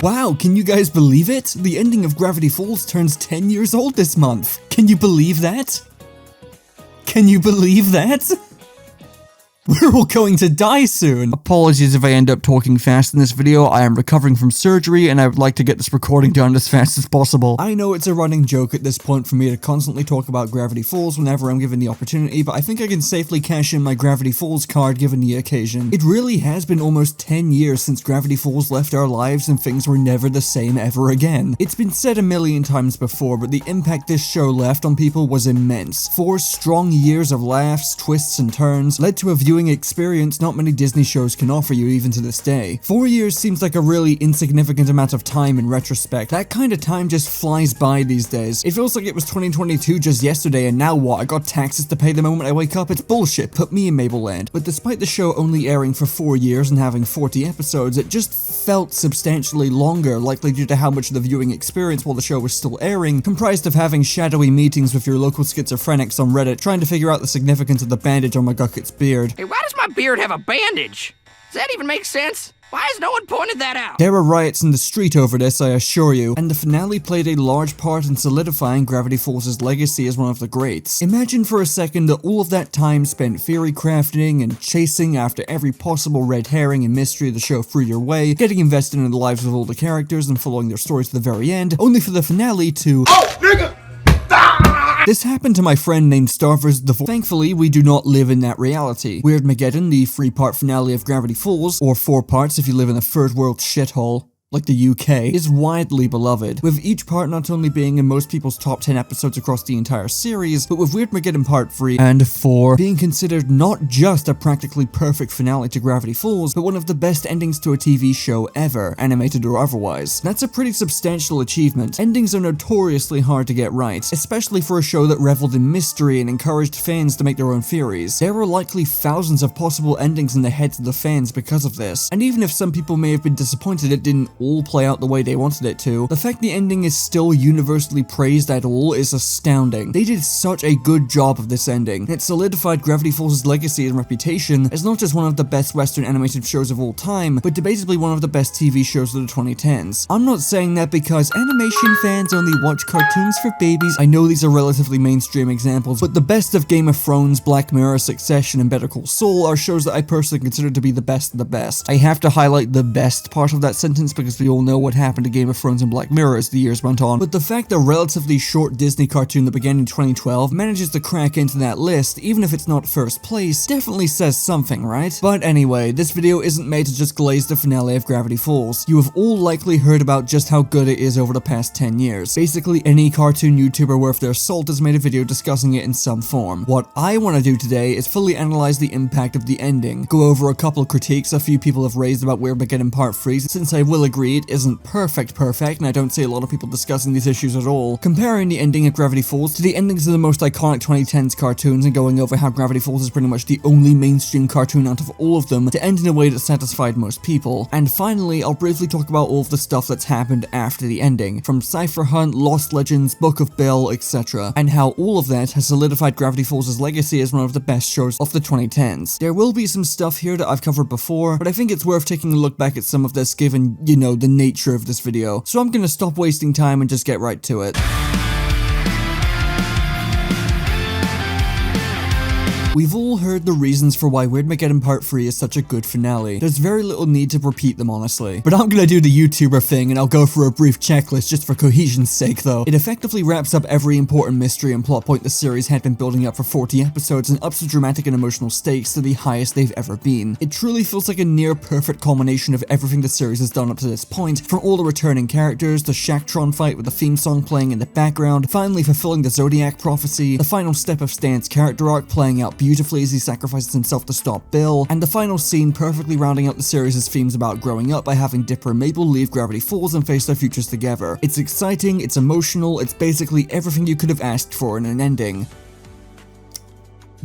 Wow, can you guys believe it? The ending of Gravity Falls turns 10 years old this month. Can you believe that? Can you believe that? We're all going to die soon. Apologies if I end up talking fast in this video. I am recovering from surgery and I would like to get this recording done as fast as possible. I know it's a running joke at this point for me to constantly talk about Gravity Falls whenever I'm given the opportunity, but I think I can safely cash in my Gravity Falls card given the occasion. It really has been almost 10 years since Gravity Falls left our lives and things were never the same ever again. It's been said a million times before, but the impact this show left on people was immense. 4 strong years of laughs, twists, and turns led to a viewing experience not many Disney shows can offer you even to this day. 4 years seems like a really insignificant amount of time in retrospect. That kind of time just flies by these days. It feels like it was 2022 just yesterday and now what? I got taxes to pay the moment I wake up? It's bullshit. Put me in Mabel Land. But despite the show only airing for 4 years and having 40 episodes, it just felt substantially longer, likely due to how much of the viewing experience while the show was still airing comprised of having shadowy meetings with your local schizophrenics on Reddit trying to figure out the significance of the bandage on McGucket's beard. Hey, why does my beard have a bandage? Does that even make sense? Why has no one pointed that out? There were riots in the street over this, I assure you, and the finale played a large part in solidifying Gravity Falls' legacy as one of the greats. Imagine for a second that all of that time spent theory crafting and chasing after every possible red herring and mystery the show threw your way, getting invested in the lives of all the characters and following their stories to the very end, only for the finale to— Oh, nigga! This happened to my friend named Starvers the Thankfully, we do not live in that reality. Weirdmageddon, the 3-part finale of Gravity Falls, or 4 parts if you live in a third world shithole like the UK, is widely beloved, with each part not only being in most people's top 10 episodes across the entire series, but with Weirdmageddon Part 3 and 4 being considered not just a practically perfect finale to Gravity Falls, but one of the best endings to a TV show ever, animated or otherwise. That's a pretty substantial achievement. Endings are notoriously hard to get right, especially for a show that reveled in mystery and encouraged fans to make their own theories. There were likely thousands of possible endings in the heads of the fans because of this, and even if some people may have been disappointed it didn't all play out the way they wanted it to, the fact the ending is still universally praised at all is astounding. They did such a good job of this ending. It solidified Gravity Falls' legacy and reputation as not just one of the best Western animated shows of all time, but debatably one of the best TV shows of the 2010s. I'm not saying that because animation fans only watch cartoons for babies. I know these are relatively mainstream examples, but the best of Game of Thrones, Black Mirror, Succession, and Better Call Saul are shows that I personally consider to be the best of the best. I have to highlight the best part of that sentence because we all know what happened to Game of Thrones and Black Mirror as the years went on, but the fact a relatively short Disney cartoon that began in 2012 manages to crack into that list, even if it's not first place, definitely says something, right? But anyway, this video isn't made to just glaze the finale of Gravity Falls. You have all likely heard about just how good it is over the past 10 years. Basically, any cartoon YouTuber worth their salt has made a video discussing it in some form. What I want to do today is fully analyze the impact of the ending, go over a couple of critiques a few people have raised about Weirdmageddon Part 3, since I will agree it isn't perfect, and I don't see a lot of people discussing these issues at all, comparing the ending of Gravity Falls to the endings of the most iconic 2010s cartoons and going over how Gravity Falls is pretty much the only mainstream cartoon out of all of them to end in a way that satisfied most people. And finally, I'll briefly talk about all of the stuff that's happened after the ending, from Cypher Hunt, Lost Legends, Book of Bill, etc., and how all of that has solidified Gravity Falls' legacy as one of the best shows of the 2010s. There will be some stuff here that I've covered before, but I think it's worth taking a look back at some of this given, you know, the nature of this video. So I'm gonna stop wasting time and just get right to it. We've all heard the reasons for why Weirdmageddon Part 3 is such a good finale. There's very little need to repeat them, honestly. But I'm gonna do the YouTuber thing and I'll go through a brief checklist just for cohesion's sake though. It effectively wraps up every important mystery and plot point the series had been building up for 40 episodes and ups the dramatic and emotional stakes to the highest they've ever been. It truly feels like a near perfect culmination of everything the series has done up to this point, from all the returning characters, the Shacktron fight with the theme song playing in the background, finally fulfilling the Zodiac prophecy, the final step of Stan's character arc playing out beautifully as he sacrifices himself to stop Bill, and the final scene perfectly rounding out the series' themes about growing up by having Dipper and Mabel leave Gravity Falls and face their futures together. It's exciting, it's emotional, it's basically everything you could have asked for in an ending.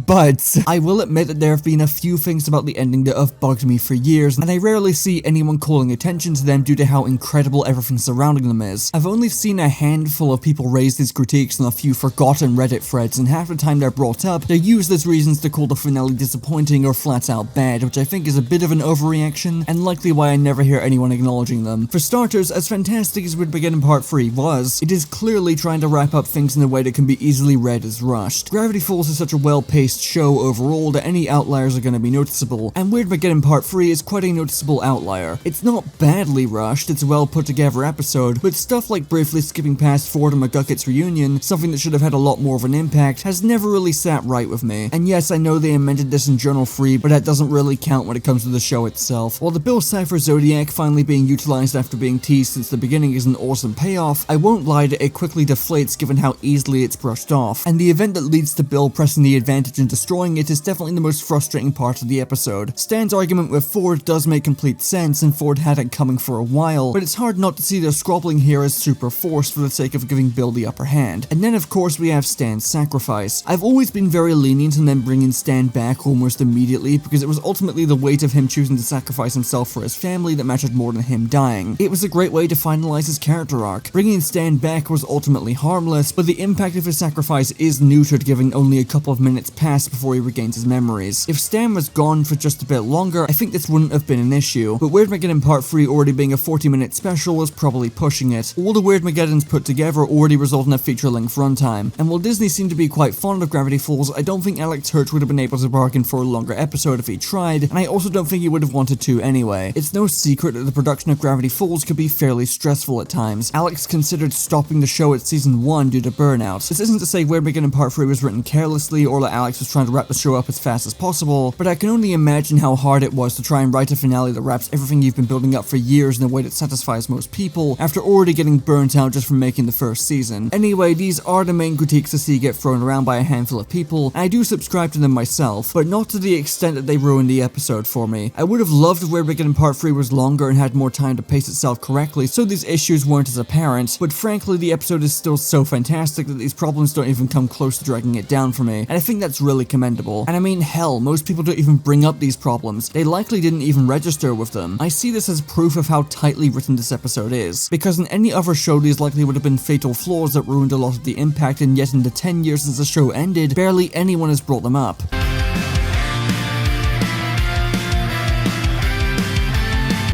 But I will admit that there have been a few things about the ending that have bugged me for years, and I rarely see anyone calling attention to them due to how incredible everything surrounding them is. I've only seen a handful of people raise these critiques on a few forgotten Reddit threads, and half the time they're brought up, they're used as reasons to call the finale disappointing or flat out bad, which I think is a bit of an overreaction, and likely why I never hear anyone acknowledging them. For starters, as fantastic as Weirdmageddon Part 3 was, it is clearly trying to wrap up things in a way that can be easily read as rushed. Gravity Falls is such a well-paced show overall that any outliers are going to be noticeable, and Weirdmageddon Part 3 is quite a noticeable outlier. It's not badly rushed, it's a well put together episode, but stuff like briefly skipping past Ford and McGucket's reunion, something that should have had a lot more of an impact, has never really sat right with me. And yes, I know they amended this in Journal 3, but that doesn't really count when it comes to the show itself. While the Bill Cipher Zodiac finally being utilized after being teased since the beginning is an awesome payoff, I won't lie that it quickly deflates given how easily it's brushed off, and the event that leads to Bill pressing the advantage and destroying it is definitely the most frustrating part of the episode. Stan's argument with Ford does make complete sense, and Ford had it coming for a while, but it's hard not to see their squabbling here as super forced for the sake of giving Bill the upper hand. And then of course we have Stan's sacrifice. I've always been very lenient in them bringing Stan back almost immediately because it was ultimately the weight of him choosing to sacrifice himself for his family that mattered more than him dying. It was a great way to finalize his character arc. Bringing Stan back was ultimately harmless, but the impact of his sacrifice is neutered given only a couple of minutes pass before he regains his memories. If Stan was gone for just a bit longer, I think this wouldn't have been an issue, but Weirdmageddon Part 3 already being a 40-minute special was probably pushing it. All the Weirdmageddons put together already result in a feature-length runtime, and while Disney seemed to be quite fond of Gravity Falls, I don't think Alex Hirsch would have been able to bargain for a longer episode if he tried, and I also don't think he would have wanted to anyway. It's no secret that the production of Gravity Falls could be fairly stressful at times. Alex considered stopping the show at season 1 due to burnout. This isn't to say Weirdmageddon Part 3 was written carelessly or that Alex was trying to wrap the show up as fast as possible, but I can only imagine how hard it was to try and write a finale that wraps everything you've been building up for years in a way that satisfies most people after already getting burnt out just from making the first season. Anyway, these are the main critiques I see get thrown around by a handful of people, and I do subscribe to them myself, but not to the extent that they ruined the episode for me. I would have loved if Weirdmageddon Part 3 was longer and had more time to pace itself correctly so these issues weren't as apparent, but frankly the episode is still so fantastic that these problems don't even come close to dragging it down for me, and I think that's really commendable. And I mean, hell, most people don't even bring up these problems. They likely didn't even register with them. I see this as proof of how tightly written this episode is, because in any other show these likely would have been fatal flaws that ruined a lot of the impact, and yet in the 10 years since the show ended, barely anyone has brought them up.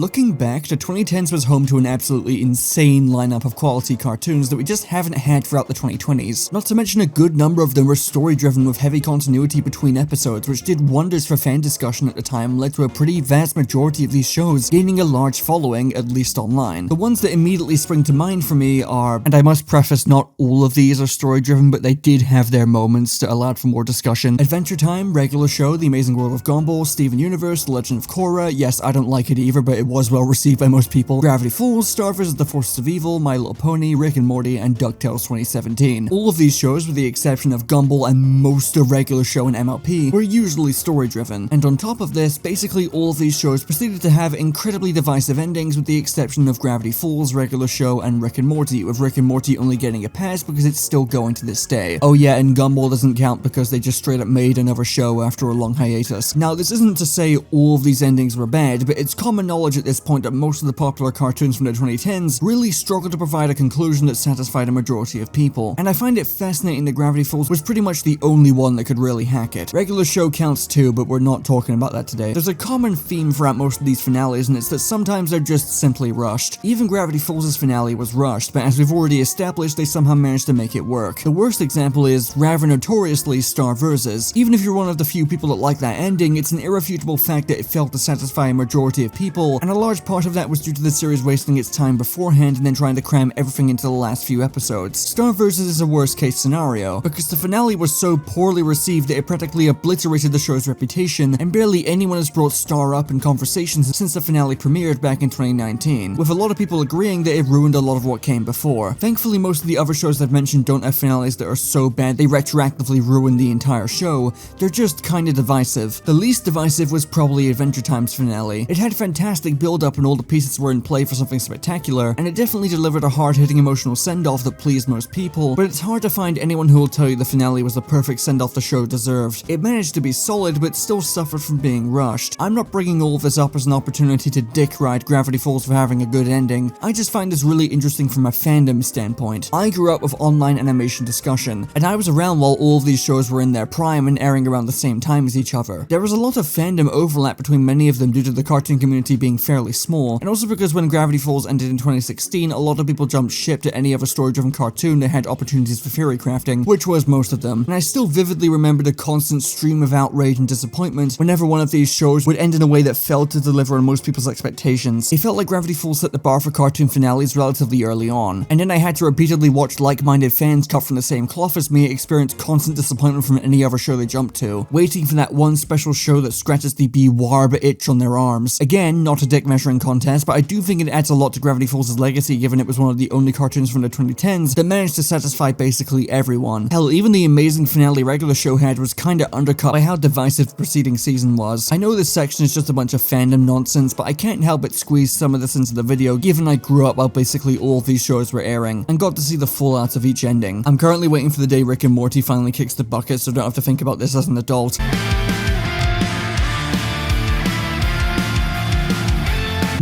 Looking back, the 2010s was home to an absolutely insane lineup of quality cartoons that we just haven't had throughout the 2020s. Not to mention a good number of them were story-driven with heavy continuity between episodes, which did wonders for fan discussion at the time and led to a pretty vast majority of these shows gaining a large following, at least online. The ones that immediately spring to mind for me are, and I must preface not all of these are story-driven, but they did have their moments that allowed for more discussion. Adventure Time, Regular Show, The Amazing World of Gumball, Steven Universe, The Legend of Korra, yes, I don't like it either, but it was well received by most people. Gravity Falls, Star vs. the Forces of Evil, My Little Pony, Rick and Morty, and DuckTales 2017. All of these shows, with the exception of Gumball and most of Regular Show and MLP, were usually story-driven. And on top of this, basically all of these shows proceeded to have incredibly divisive endings with the exception of Gravity Falls, Regular Show, and Rick and Morty, with Rick and Morty only getting a pass because it's still going to this day. Oh yeah, and Gumball doesn't count because they just straight up made another show after a long hiatus. Now, this isn't to say all of these endings were bad, but it's common knowledge at this point that most of the popular cartoons from the 2010s really struggled to provide a conclusion that satisfied a majority of people, and I find it fascinating that Gravity Falls was pretty much the only one that could really hack it. Regular Show counts too, but we're not talking about that today. There's a common theme throughout most of these finales, and it's that sometimes they're just simply rushed. Even Gravity Falls' finale was rushed, but as we've already established, they somehow managed to make it work. The worst example is, rather notoriously, Star vs. Even if you're one of the few people that like that ending, it's an irrefutable fact that it failed to satisfy a majority of people, and a large part of that was due to the series wasting its time beforehand and then trying to cram everything into the last few episodes. Star vs. is a worst case scenario, because the finale was so poorly received that it practically obliterated the show's reputation, and barely anyone has brought Star up in conversations since the finale premiered back in 2019, with a lot of people agreeing that it ruined a lot of what came before. Thankfully, most of the other shows I've mentioned don't have finales that are so bad they retroactively ruin the entire show, they're just kinda divisive. The least divisive was probably Adventure Time's finale. It had fantastic build-up and all the pieces were in play for something spectacular, and it definitely delivered a hard-hitting emotional send-off that pleased most people, but it's hard to find anyone who will tell you the finale was the perfect send-off the show deserved. It managed to be solid, but still suffered from being rushed. I'm not bringing all of this up as an opportunity to dick-ride Gravity Falls for having a good ending. I just find this really interesting from a fandom standpoint. I grew up with online animation discussion, and I was around while all of these shows were in their prime and airing around the same time as each other. There was a lot of fandom overlap between many of them due to the cartoon community being fairly small, and also because when Gravity Falls ended in 2016, a lot of people jumped ship to any other story-driven cartoon that had opportunities for theory crafting, which was most of them, and I still vividly remember the constant stream of outrage and disappointment whenever one of these shows would end in a way that failed to deliver on most people's expectations. It felt like Gravity Falls set the bar for cartoon finales relatively early on, and then I had to repeatedly watch like-minded fans cut from the same cloth as me experience constant disappointment from any other show they jump to, waiting for that one special show that scratches the be-warb itch on their arms. Again, not a dick measuring contest, but I do think it adds a lot to Gravity Falls' legacy given it was one of the only cartoons from the 2010s that managed to satisfy basically everyone. Hell, even the amazing finale regular show had was kinda undercut by how divisive the preceding season was. I know this section is just a bunch of fandom nonsense, but I can't help but squeeze some of this into the video given I grew up while basically all of these shows were airing, and got to see the fallout of each ending. I'm currently waiting for the day Rick and Morty finally kicks the bucket so I don't have to think about this as an adult.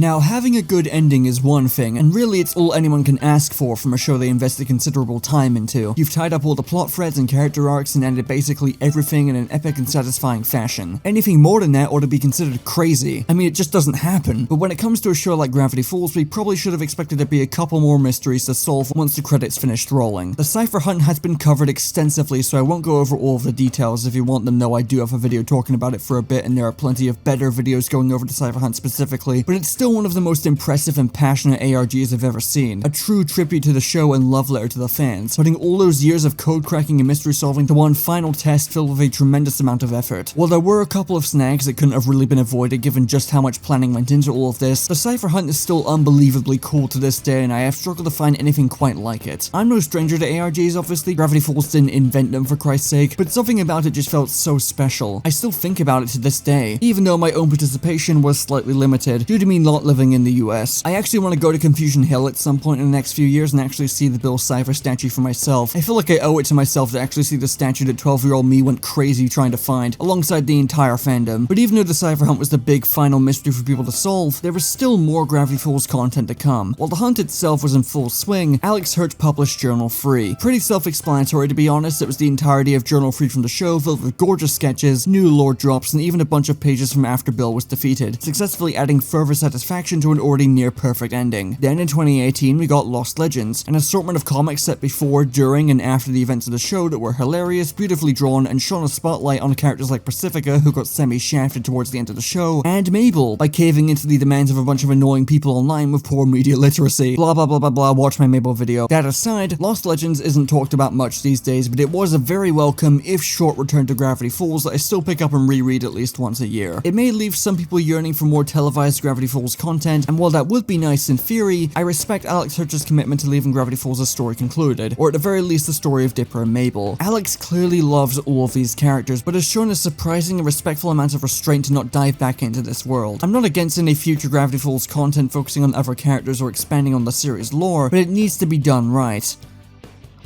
Now, having a good ending is one thing, and really it's all anyone can ask for from a show they invested considerable time into. You've tied up all the plot threads and character arcs and ended basically everything in an epic and satisfying fashion. Anything more than that ought to be considered crazy. I mean, it just doesn't happen. But when it comes to a show like Gravity Falls, we probably should have expected there to be a couple more mysteries to solve once the credits finished rolling. The cipher hunt has been covered extensively, so I won't go over all of the details. If you want them, though, I do have a video talking about it for a bit, and there are plenty of better videos going over the cipher hunt specifically, but it's still one of the most impressive and passionate ARGs I've ever seen. A true tribute to the show and love letter to the fans, putting all those years of code cracking and mystery solving to one final test filled with a tremendous amount of effort. While there were a couple of snags that couldn't have really been avoided given just how much planning went into all of this, the cipher hunt is still unbelievably cool to this day, and I have struggled to find anything quite like it. I'm no stranger to ARGs, obviously. Gravity Falls didn't invent them, for Christ's sake, but something about it just felt so special. I still think about it to this day, even though my own participation was slightly limited due to me not living in the US. I actually want to go to Confusion Hill at some point in the next few years and actually see the Bill Cipher statue for myself. I feel like I owe it to myself to actually see the statue that 12-year-old me went crazy trying to find, alongside the entire fandom. But even though the Cipher Hunt was the big final mystery for people to solve, there was still more Gravity Falls content to come. While the hunt itself was in full swing, Alex Hirsch published Journal Free. Pretty self-explanatory, to be honest. It was the entirety of Journal Free from the show, filled with gorgeous sketches, new lore drops, and even a bunch of pages from after Bill was defeated, successfully adding further satisfaction to an already near perfect ending. Then in 2018 we got Lost Legends, an assortment of comics set before, during, and after the events of the show that were hilarious, beautifully drawn, and shone a spotlight on characters like Pacifica, who got semi-shafted towards the end of the show, and Mabel, by caving into the demands of a bunch of annoying people online with poor media literacy. Blah blah blah blah blah, watch my Mabel video. That aside, Lost Legends isn't talked about much these days, but it was a very welcome, if short, return to Gravity Falls that I still pick up and reread at least once a year. It may leave some people yearning for more televised Gravity Falls content, and while that would be nice in theory, I respect Alex Hirsch's commitment to leaving Gravity Falls' story concluded, or at the very least the story of Dipper and Mabel. Alex clearly loves all of these characters, but has shown a surprising and respectful amount of restraint to not dive back into this world. I'm not against any future Gravity Falls content focusing on other characters or expanding on the series lore, but it needs to be done right.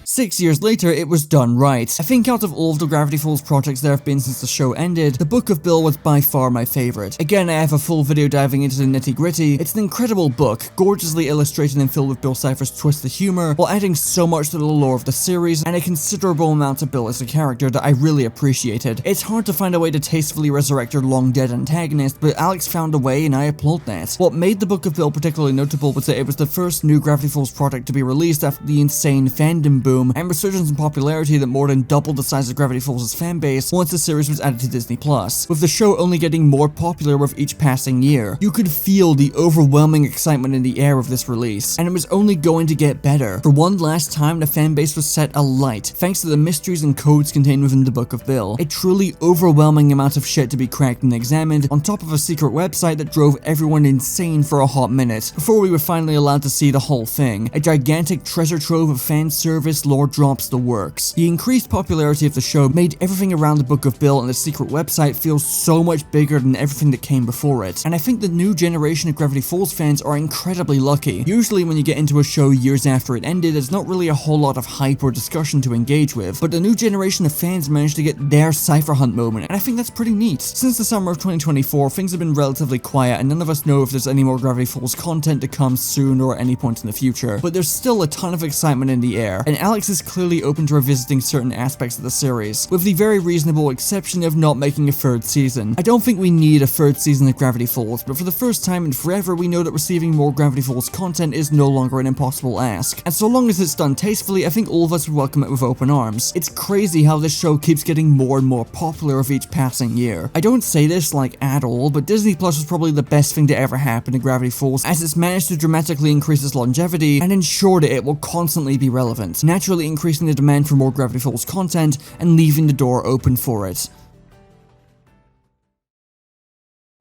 6 years later, it was done right. I think out of all of the Gravity Falls projects there have been since the show ended, the Book of Bill was by far my favorite. Again, I have a full video diving into the nitty-gritty. It's an incredible book, gorgeously illustrated and filled with Bill Cipher's twisted humor, while adding so much to the lore of the series, and a considerable amount of Bill as a character that I really appreciated. It's hard to find a way to tastefully resurrect your long-dead antagonist, but Alex found a way, and I applaud that. What made the Book of Bill particularly notable was that it was the first new Gravity Falls product to be released after the insane fandom boom and resurgence in popularity that more than doubled the size of Gravity Falls' fanbase once the series was added to Disney+, with the show only getting more popular with each passing year. You could feel the overwhelming excitement in the air of this release, and it was only going to get better. For one last time, the fanbase was set alight, thanks to the mysteries and codes contained within the Book of Bill. A truly overwhelming amount of shit to be cracked and examined, on top of a secret website that drove everyone insane for a hot minute, before we were finally allowed to see the whole thing. A gigantic treasure trove of fan service, lore drops the works. The increased popularity of the show made everything around the Book of Bill and the secret website feel so much bigger than everything that came before it, and I think the new generation of Gravity Falls fans are incredibly lucky. Usually when you get into a show years after it ended, there's not really a whole lot of hype or discussion to engage with, but the new generation of fans managed to get their Cypher Hunt moment, and I think that's pretty neat. Since the summer of 2024, things have been relatively quiet, and none of us know if there's any more Gravity Falls content to come soon or at any point in the future, but there's still a ton of excitement in the air, and Alex is clearly open to revisiting certain aspects of the series, with the very reasonable exception of not making a third season. I don't think we need a third season of Gravity Falls, but for the first time in forever, we know that receiving more Gravity Falls content is no longer an impossible ask, and so long as it's done tastefully, I think all of us would welcome it with open arms. It's crazy how this show keeps getting more and more popular with each passing year. I don't say this like at all, but Disney Plus was probably the best thing to ever happen to Gravity Falls, as it's managed to dramatically increase its longevity and ensure that it will constantly be relevant, naturally increasing the demand for more Gravity Falls content and leaving the door open for it.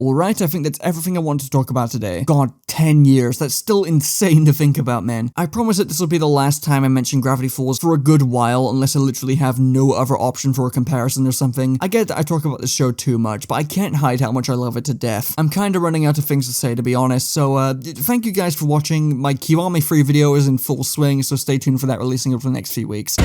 Alright, I think that's everything I wanted to talk about today. God, 10 years, that's still insane to think about, man. I promise that this will be the last time I mention Gravity Falls for a good while, unless I literally have no other option for a comparison or something. I get that I talk about this show too much, but I can't hide how much I love it to death. I'm kinda running out of things to say, to be honest, so thank you guys for watching. My Kiwami free video is in full swing, so stay tuned for that releasing over the next few weeks.